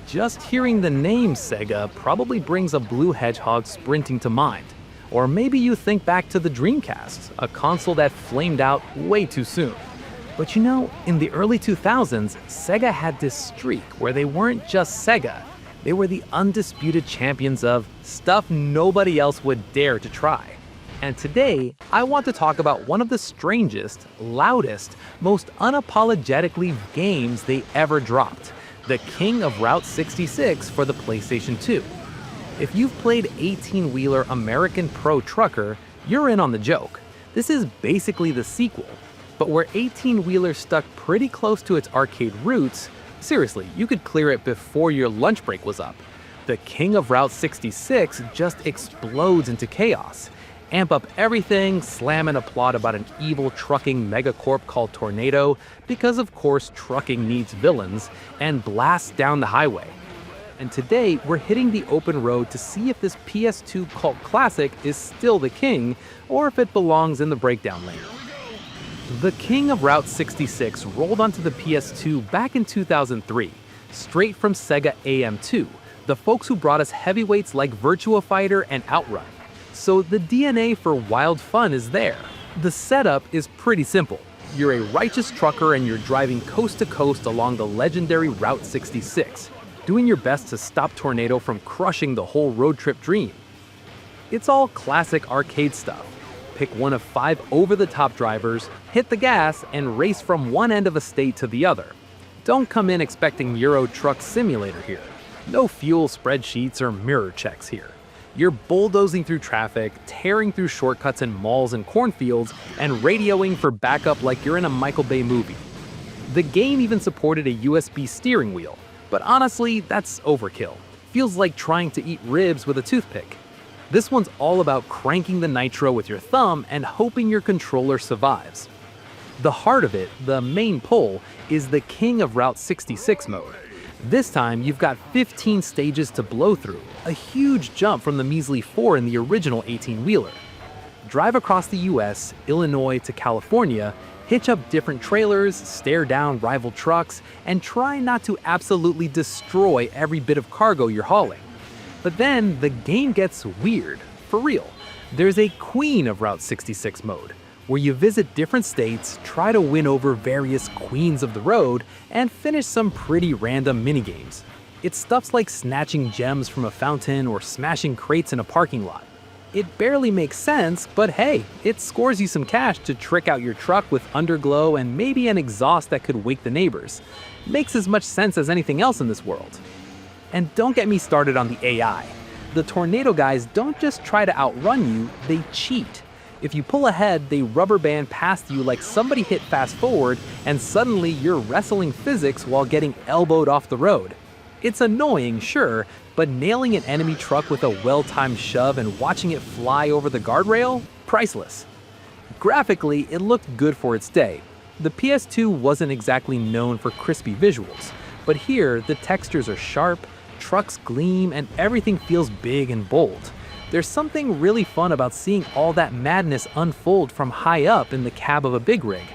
Just hearing the name Sega probably brings a blue hedgehog sprinting to mind. Or maybe you think back to the Dreamcast, a console that flamed out way too soon. But you know, in the early 2000s, Sega had this streak where they weren't just Sega, they were the undisputed champions of stuff nobody else would dare to try. And today, I want to talk about one of the strangest, loudest, most unapologetically games they ever dropped, the king of Route 66 for the PlayStation 2. If you've played 18-wheeler American Pro Trucker, you're in on the joke. This is basically the sequel, but where 18-wheeler stuck pretty close to its arcade roots, seriously, you could clear it before your lunch break was up. The king of Route 66 just explodes into chaos. Amp up everything, slam in a plot about an evil trucking megacorp called Tornado, because of course trucking needs villains, and blast down the highway. And today, we're hitting the open road to see if this PS2 cult classic is still the king, or if it belongs in the breakdown lane. The king of Route 66 rolled onto the PS2 back in 2003, straight from Sega AM2, the folks who brought us heavyweights like Virtua Fighter and Outrun. So the DNA for wild fun is there. The setup is pretty simple. You're a righteous trucker and you're driving coast to coast along the legendary Route 66, doing your best to stop Tornado from crushing the whole road trip dream. It's all classic arcade stuff. Pick one of 5 over-the-top drivers, hit the gas, and race from one end of a state to the other. Don't come in expecting Euro Truck Simulator here. No fuel spreadsheets or mirror checks here. You're bulldozing through traffic, tearing through shortcuts in malls and cornfields, and radioing for backup like you're in a Michael Bay movie. The game even supported a USB steering wheel, but honestly, that's overkill. Feels like trying to eat ribs with a toothpick. This one's all about cranking the nitro with your thumb and hoping your controller survives. The heart of it, the main pull, is the king of Route 66 mode. This time, you've got 15 stages to blow through, a huge jump from the measly 4 in the original 18-wheeler. Drive across the US, Illinois to California, hitch up different trailers, stare down rival trucks, and try not to absolutely destroy every bit of cargo you're hauling. But then, the game gets weird, for real. There's a Queen of Route 66 mode, where you visit different states, try to win over various queens of the road, and finish some pretty random minigames. It's stuff like snatching gems from a fountain or smashing crates in a parking lot. It barely makes sense, but hey, it scores you some cash to trick out your truck with underglow and maybe an exhaust that could wake the neighbors. Makes as much sense as anything else in this world. And don't get me started on the AI. The Tornado guys don't just try to outrun you, they cheat. If you pull ahead, they rubber band past you like somebody hit fast forward, and suddenly you're wrestling physics while getting elbowed off the road. It's annoying, sure, but nailing an enemy truck with a well-timed shove and watching it fly over the guardrail? Priceless. Graphically, it looked good for its day. The PS2 wasn't exactly known for crispy visuals, but here the textures are sharp, trucks gleam, and everything feels big and bold. There's something really fun about seeing all that madness unfold from high up in the cab of a big rig.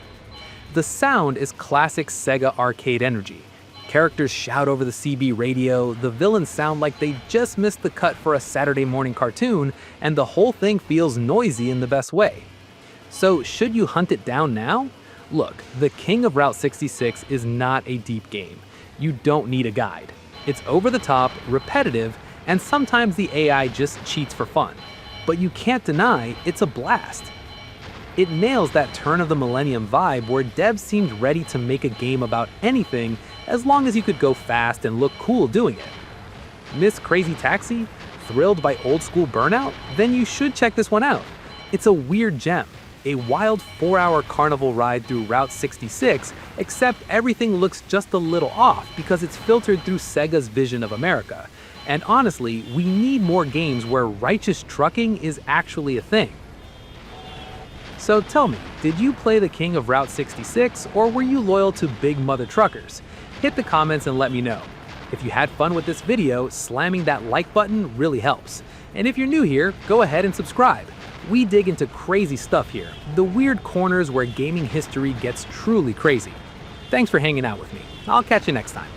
The sound is classic Sega arcade energy. Characters shout over the CB radio, the villains sound like they just missed the cut for a Saturday morning cartoon, and the whole thing feels noisy in the best way. So should you hunt it down now? Look, the king of Route 66 is not a deep game. You don't need a guide. It's over the top, repetitive, and sometimes the AI just cheats for fun. But you can't deny it's a blast. It nails that turn of the millennium vibe where devs seemed ready to make a game about anything as long as you could go fast and look cool doing it. Miss Crazy Taxi? Thrilled by old school Burnout? Then you should check this one out. It's a weird gem. A wild 4-hour carnival ride through Route 66, except everything looks just a little off because it's filtered through Sega's vision of America. And honestly, we need more games where righteous trucking is actually a thing. So tell me, did you play the king of Route 66 or were you loyal to big mother truckers? Hit the comments and let me know. If you had fun with this video, slamming that like button really helps. And if you're new here, go ahead and subscribe. We dig into crazy stuff here, the weird corners where gaming history gets truly crazy. Thanks for hanging out with me. I'll catch you next time.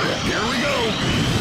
Here we go.